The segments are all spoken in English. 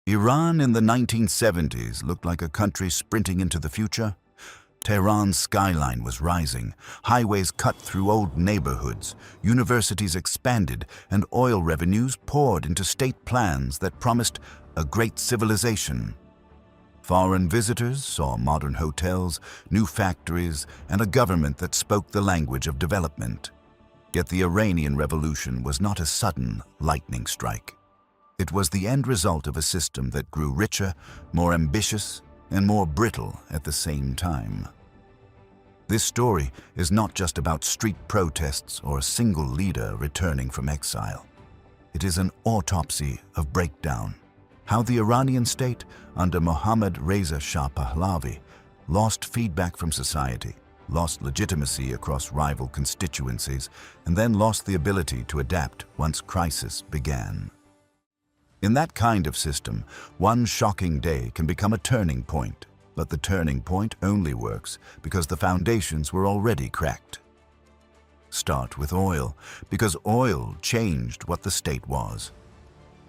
Iran in the 1970s looked like a country sprinting into the future. Tehran's skyline was rising, highways cut through old neighborhoods, universities expanded, and oil revenues poured into state plans that promised a great civilization. Foreign visitors saw modern hotels, new factories, and a government that spoke the language of development. Yet the Iranian Revolution was not a sudden lightning strike. It was the end result of a system that grew richer, more ambitious, and more brittle at the same time. This story is not just about street protests or a single leader returning from exile. It is an autopsy of breakdown. How the Iranian state, under Mohammad Reza Shah Pahlavi, lost feedback from society, lost legitimacy across rival constituencies, and then lost the ability to adapt once crisis began. In that kind of system, one shocking day can become a turning point, but the turning point only works because the foundations were already cracked. Start with oil, because oil changed what the state was.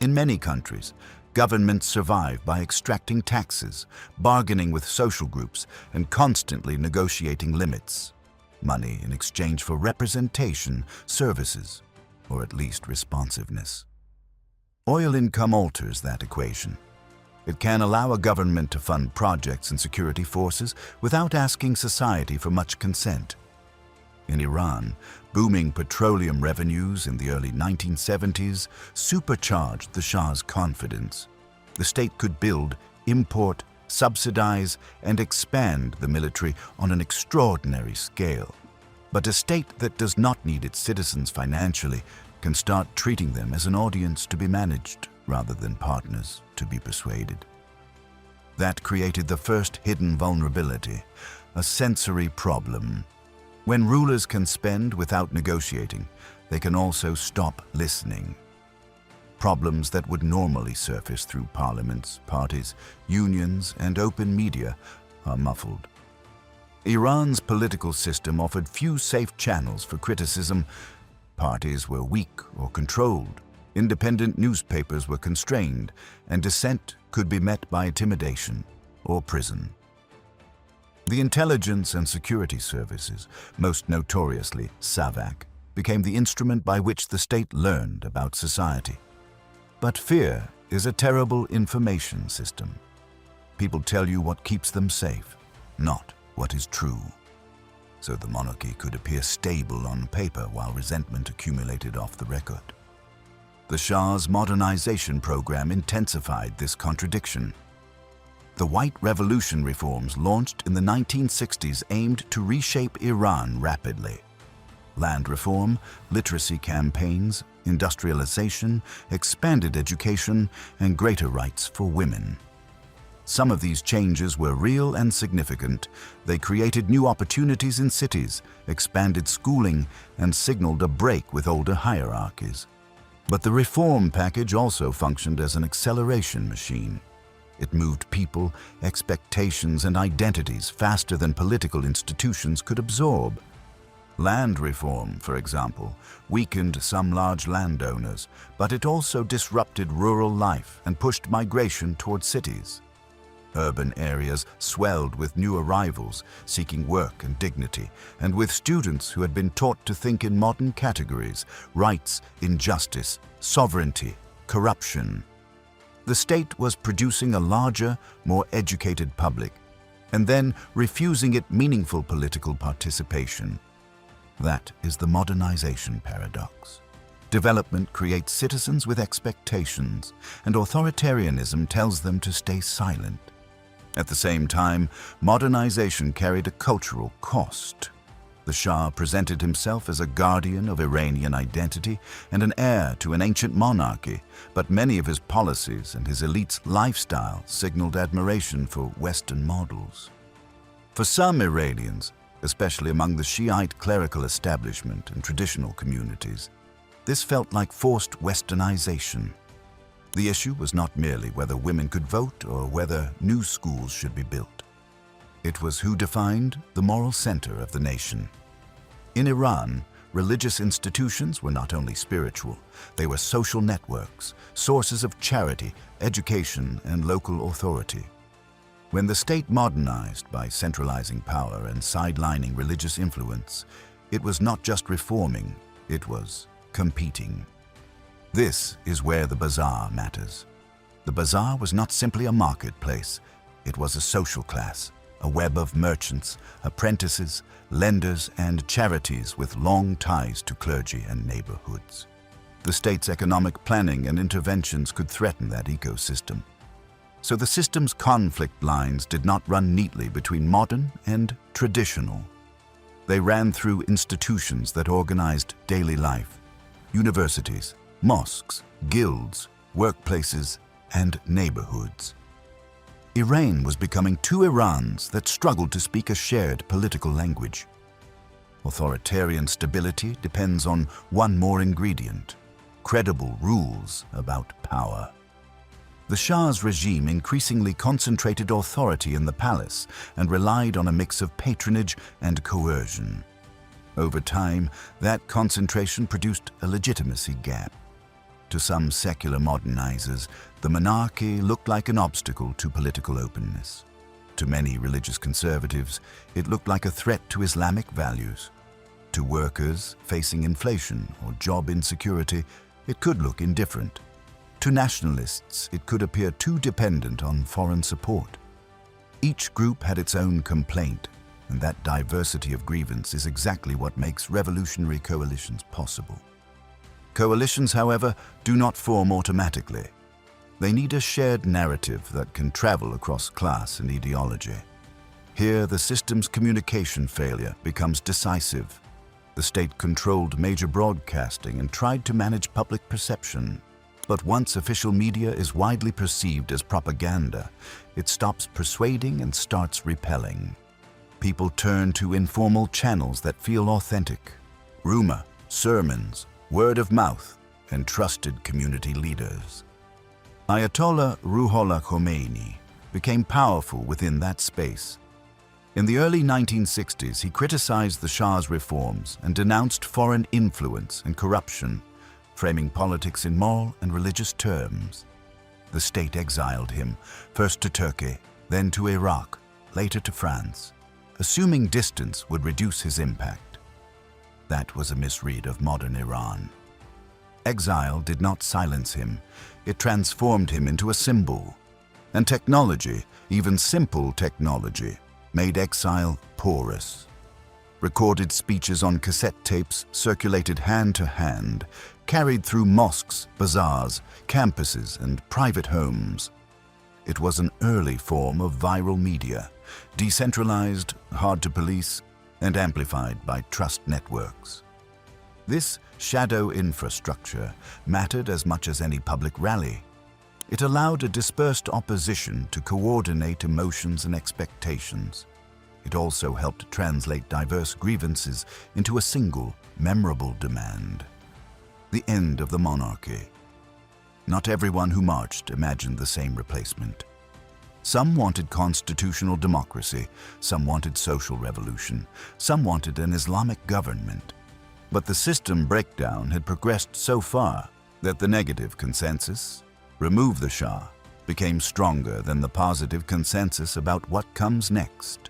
In many countries, governments survive by extracting taxes, bargaining with social groups, and constantly negotiating limits. Money in exchange for representation, services, or at least responsiveness. Oil income alters that equation. It can allow a government to fund projects and security forces without asking society for much consent. In Iran, booming petroleum revenues in the early 1970s supercharged the Shah's confidence. The state could build, import, subsidize, and expand the military on an extraordinary scale. But a state that does not need its citizens financially can start treating them as an audience to be managed rather than partners to be persuaded. That created the first hidden vulnerability, a sensory problem. When rulers can spend without negotiating, they can also stop listening. Problems that would normally surface through parliaments, parties, unions, and open media are muffled. Iran's political system offered few safe channels for criticism. Parties were weak or controlled. Independent newspapers were constrained, and dissent could be met by intimidation or prison. The intelligence and security services, most notoriously SAVAK, became the instrument by which the state learned about society. But fear is a terrible information system. People tell you what keeps them safe, not what is true. So the monarchy could appear stable on paper while resentment accumulated off the record. The Shah's modernization program intensified this contradiction. The White Revolution reforms launched in the 1960s aimed to reshape Iran rapidly. Land reform, literacy campaigns, industrialization, expanded education, and greater rights for women. Some of these changes were real and significant. They created new opportunities in cities, expanded schooling, and signaled a break with older hierarchies. But the reform package also functioned as an acceleration machine. It moved people, expectations, and identities faster than political institutions could absorb. Land reform, for example, weakened some large landowners, but it also disrupted rural life and pushed migration toward cities. Urban areas swelled with new arrivals seeking work and dignity, and with students who had been taught to think in modern categories: rights, injustice, sovereignty, corruption. The state was producing a larger, more educated public, and then refusing it meaningful political participation. That is the modernization paradox. Development creates citizens with expectations, and authoritarianism tells them to stay silent. At the same time, modernization carried a cultural cost. The Shah presented himself as a guardian of Iranian identity and an heir to an ancient monarchy, but many of his policies and his elite's lifestyle signaled admiration for Western models. For some Iranians, especially among the Shiite clerical establishment and traditional communities, this felt like forced Westernization. The issue was not merely whether women could vote or whether new schools should be built. It was who defined the moral center of the nation. In Iran, Religious institutions were not only spiritual, they were social networks, sources of charity, education, and local authority. When the state modernized by centralizing power and sidelining religious influence, it was not just reforming, it was competing. This is where the bazaar matters. The bazaar was not simply a marketplace, it was a social class, a web of merchants, apprentices, lenders, and charities with long ties to clergy and neighborhoods. The state's economic planning and interventions could threaten that ecosystem. So the system's conflict lines did not run neatly between modern and traditional. They ran through institutions that organized daily life: universities, mosques, guilds, workplaces, and neighborhoods. Iran was becoming two Irans that struggled to speak a shared political language. Authoritarian stability depends on one more ingredient: credible rules about power. The Shah's regime increasingly concentrated authority in the palace and relied on a mix of patronage and coercion. Over time, that concentration produced a legitimacy gap. To some secular modernizers, the monarchy looked like an obstacle to political openness. To many religious conservatives, it looked like a threat to Islamic values. To workers facing inflation or job insecurity, it could look indifferent. To nationalists, it could appear too dependent on foreign support. Each group had its own complaint, and that diversity of grievance is exactly what makes revolutionary coalitions possible. Coalitions, however, do not form automatically. They need a shared narrative that can travel across class and ideology. Here, the system's communication failure becomes decisive. The state controlled major broadcasting and tried to manage public perception. But once official media is widely perceived as propaganda, it stops persuading and starts repelling. People turn to informal channels that feel authentic: rumor, sermons, word of mouth, and trusted community leaders. Ayatollah Ruhollah Khomeini became powerful within that space. In the early 1960s, he criticized the Shah's reforms and denounced foreign influence and corruption, framing politics in moral and religious terms. The state exiled him, first to Turkey, then to Iraq, later to France, assuming distance would reduce his impact. That was a misread of modern Iran. Exile did not silence him, it transformed him into a symbol. And technology, even simple technology, made exile porous. Recorded speeches on cassette tapes circulated hand to hand, carried through mosques, bazaars, campuses, and private homes. It was an early form of viral media, decentralized, hard to police, and amplified by trust networks. This shadow infrastructure mattered as much as any public rally. It allowed a dispersed opposition to coordinate emotions and expectations. It also helped translate diverse grievances into a single, memorable demand: the end of the monarchy. Not everyone who marched imagined the same replacement. Some wanted constitutional democracy, some wanted social revolution, some wanted an Islamic government. But the system breakdown had progressed so far that the negative consensus, remove the Shah, became stronger than the positive consensus about what comes next.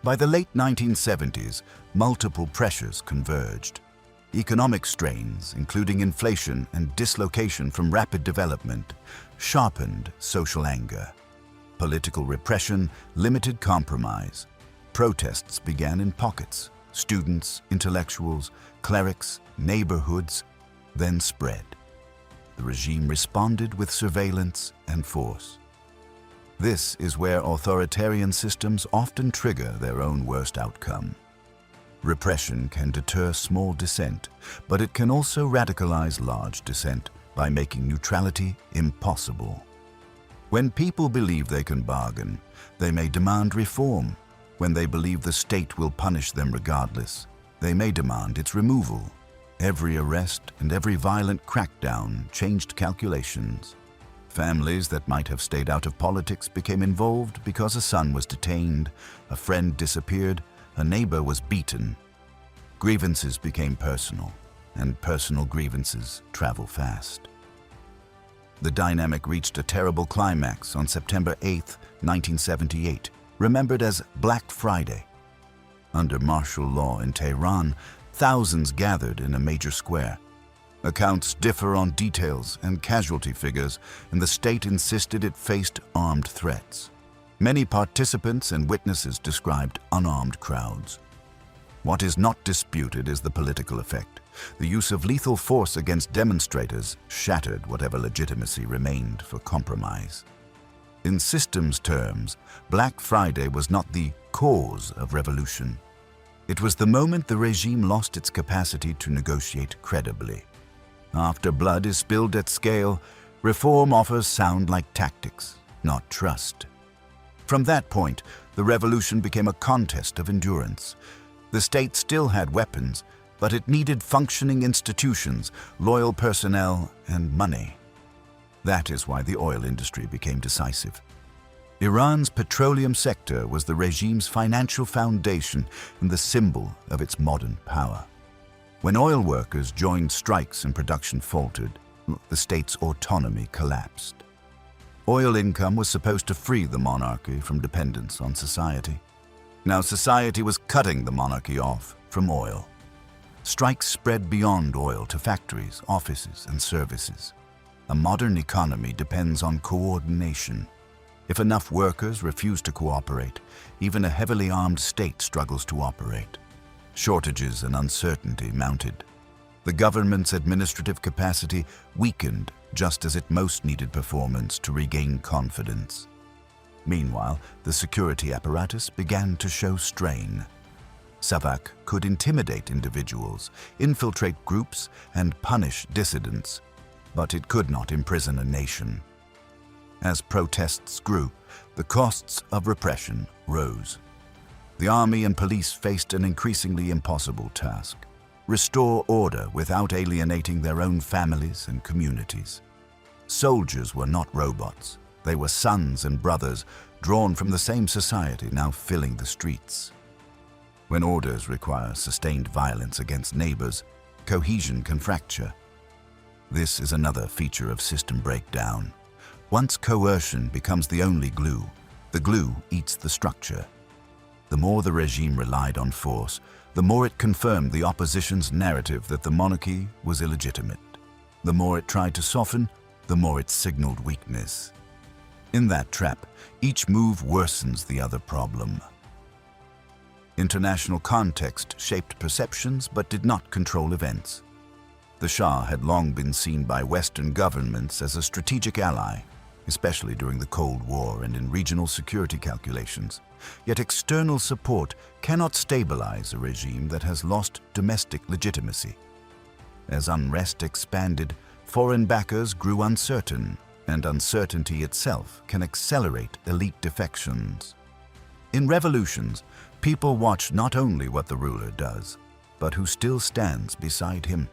By the late 1970s, multiple pressures converged. Economic strains, including inflation and dislocation from rapid development, sharpened social anger. Political repression limited compromise. Protests began in pockets: students, intellectuals, clerics, neighborhoods, then spread. The regime responded with surveillance and force. This is where authoritarian systems often trigger their own worst outcome. Repression can deter small dissent, but it can also radicalize large dissent by making neutrality impossible. When people believe they can bargain, they may demand reform. When they believe the state will punish them regardless, they may demand its removal. Every arrest and every violent crackdown changed calculations. Families that might have stayed out of politics became involved because a son was detained, a friend disappeared, a neighbor was beaten. Grievances became personal, and personal grievances travel fast. The dynamic reached a terrible climax on September 8, 1978, remembered as Black Friday. Under martial law in Tehran, thousands gathered in a major square. Accounts differ on details and casualty figures, and the state insisted it faced armed threats. Many participants and witnesses described unarmed crowds. What is not disputed is the political effect. The use of lethal force against demonstrators shattered whatever legitimacy remained for compromise. In systems terms, Black Friday was not the cause of revolution. It was the moment the regime lost its capacity to negotiate credibly. After blood is spilled at scale, reform offers sound like tactics, not trust. From that point, the revolution became a contest of endurance. The state still had weapons, but it needed functioning institutions, loyal personnel, and money. That is why the oil industry became decisive. Iran's petroleum sector was the regime's financial foundation and the symbol of its modern power. When oil workers joined strikes and production faltered, the state's autonomy collapsed. Oil income was supposed to free the monarchy from dependence on society. Now society was cutting the monarchy off from oil. Strikes spread beyond oil to factories, offices, and services. A modern economy depends on coordination. If enough workers refuse to cooperate, even a heavily armed state struggles to operate. Shortages and uncertainty mounted. The government's administrative capacity weakened just as it most needed performance to regain confidence. Meanwhile, the security apparatus began to show strain. SAVAK could intimidate individuals, infiltrate groups, and punish dissidents, but it could not imprison a nation. As protests grew, the costs of repression rose. The army and police faced an increasingly impossible task: restore order without alienating their own families and communities. Soldiers were not robots. They were sons and brothers, drawn from the same society, now filling the streets. When orders require sustained violence against neighbors, cohesion can fracture. This is another feature of system breakdown. Once coercion becomes the only glue, the glue eats the structure. The more the regime relied on force, the more it confirmed the opposition's narrative that the monarchy was illegitimate. The more it tried to soften, the more it signaled weakness. In that trap, each move worsens the other problem. International context shaped perceptions but did not control events. The Shah had long been seen by Western governments as a strategic ally, especially during the Cold War and in regional security calculations. Yet external support cannot stabilize a regime that has lost domestic legitimacy. As unrest expanded, foreign backers grew uncertain, and uncertainty itself can accelerate elite defections. In revolutions, people watch not only what the ruler does, but who still stands beside him.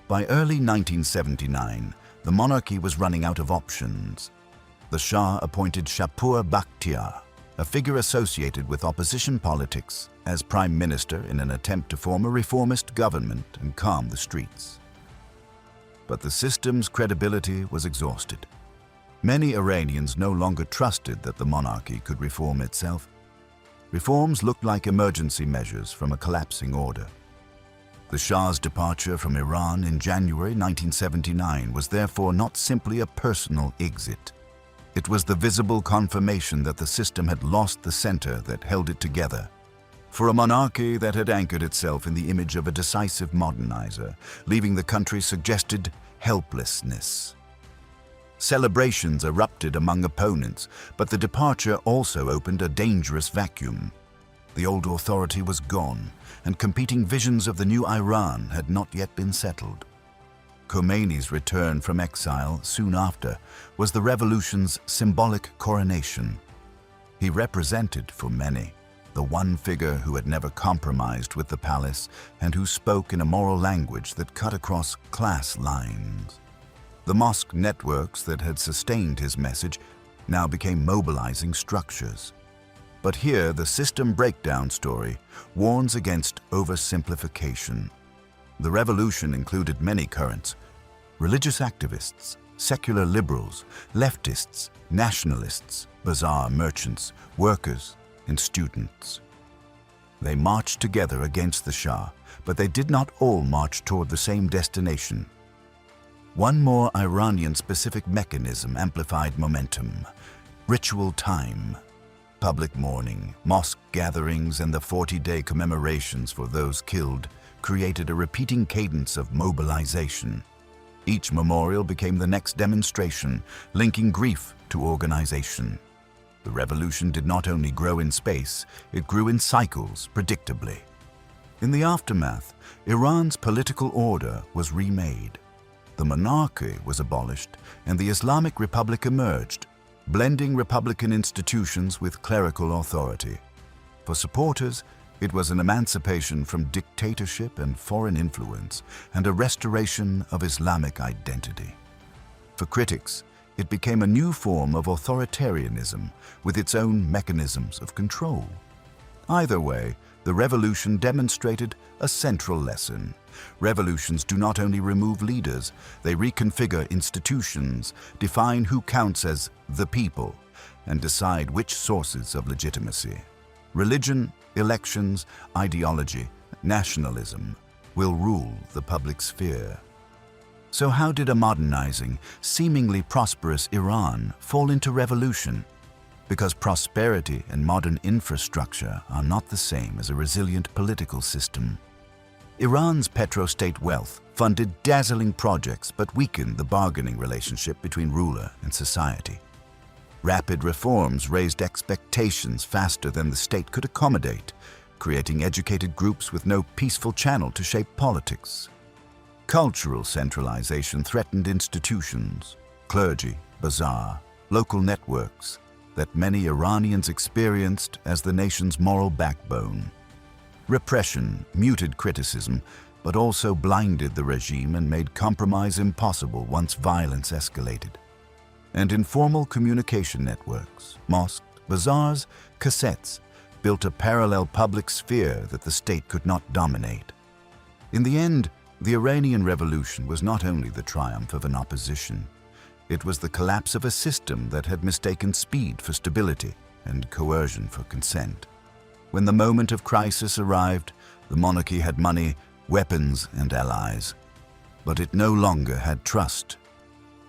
By early 1979, the monarchy was running out of options. The Shah appointed Shapur Bakhtiar, a figure associated with opposition politics, as prime minister in an attempt to form a reformist government and calm the streets. But the system's credibility was exhausted. Many Iranians no longer trusted that the monarchy could reform itself. Reforms looked like emergency measures from a collapsing order. The Shah's departure from Iran in January 1979 was therefore not simply a personal exit. It was the visible confirmation that the system had lost the center that held it together. For a monarchy that had anchored itself in the image of a decisive modernizer, leaving the country suggested helplessness. Celebrations erupted among opponents, but the departure also opened a dangerous vacuum. The old authority was gone, and competing visions of the new Iran had not yet been settled. Khomeini's return from exile soon after was the revolution's symbolic coronation. He represented, for many, the one figure who had never compromised with the palace and who spoke in a moral language that cut across class lines. The mosque networks that had sustained his message now became mobilizing structures. But here, the system breakdown story warns against oversimplification. The revolution included many currents: religious activists, secular liberals, leftists, nationalists, bazaar merchants, workers, and students. They marched together against the Shah, but they did not all march toward the same destination. One more Iranian-specific mechanism amplified momentum: ritual time. Public mourning, mosque gatherings, and the 40-day commemorations for those killed created a repeating cadence of mobilization. Each memorial became the next demonstration, linking grief to organization. The revolution did not only grow in space, it grew in cycles, predictably. In the aftermath, Iran's political order was remade. The monarchy was abolished, and the Islamic Republic emerged, blending republican institutions with clerical authority. For supporters, it was an emancipation from dictatorship and foreign influence, and a restoration of Islamic identity. For critics, it became a new form of authoritarianism with its own mechanisms of control. Either way, the revolution demonstrated a central lesson. Revolutions do not only remove leaders, they reconfigure institutions, define who counts as the people, and decide which sources of legitimacy. Religion, elections, ideology, nationalism will rule the public sphere. So how did a modernizing, seemingly prosperous Iran fall into revolution? Because prosperity and modern infrastructure are not the same as a resilient political system. Iran's Petro-State wealth funded dazzling projects but weakened the bargaining relationship between ruler and society. Rapid reforms raised expectations faster than the state could accommodate, creating educated groups with no peaceful channel to shape politics. Cultural centralization threatened institutions, clergy, bazaar, local networks that many Iranians experienced as the nation's moral backbone. Repression muted criticism, but also blinded the regime and made compromise impossible once violence escalated. And informal communication networks, mosques, bazaars, cassettes, built a parallel public sphere that the state could not dominate. In the end, the Iranian Revolution was not only the triumph of an opposition, it was the collapse of a system that had mistaken speed for stability and coercion for consent. When the moment of crisis arrived, the monarchy had money, weapons, and allies. But it no longer had trust.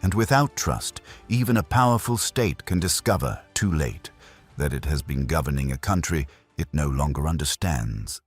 And without trust, even a powerful state can discover, too late, that it has been governing a country it no longer understands.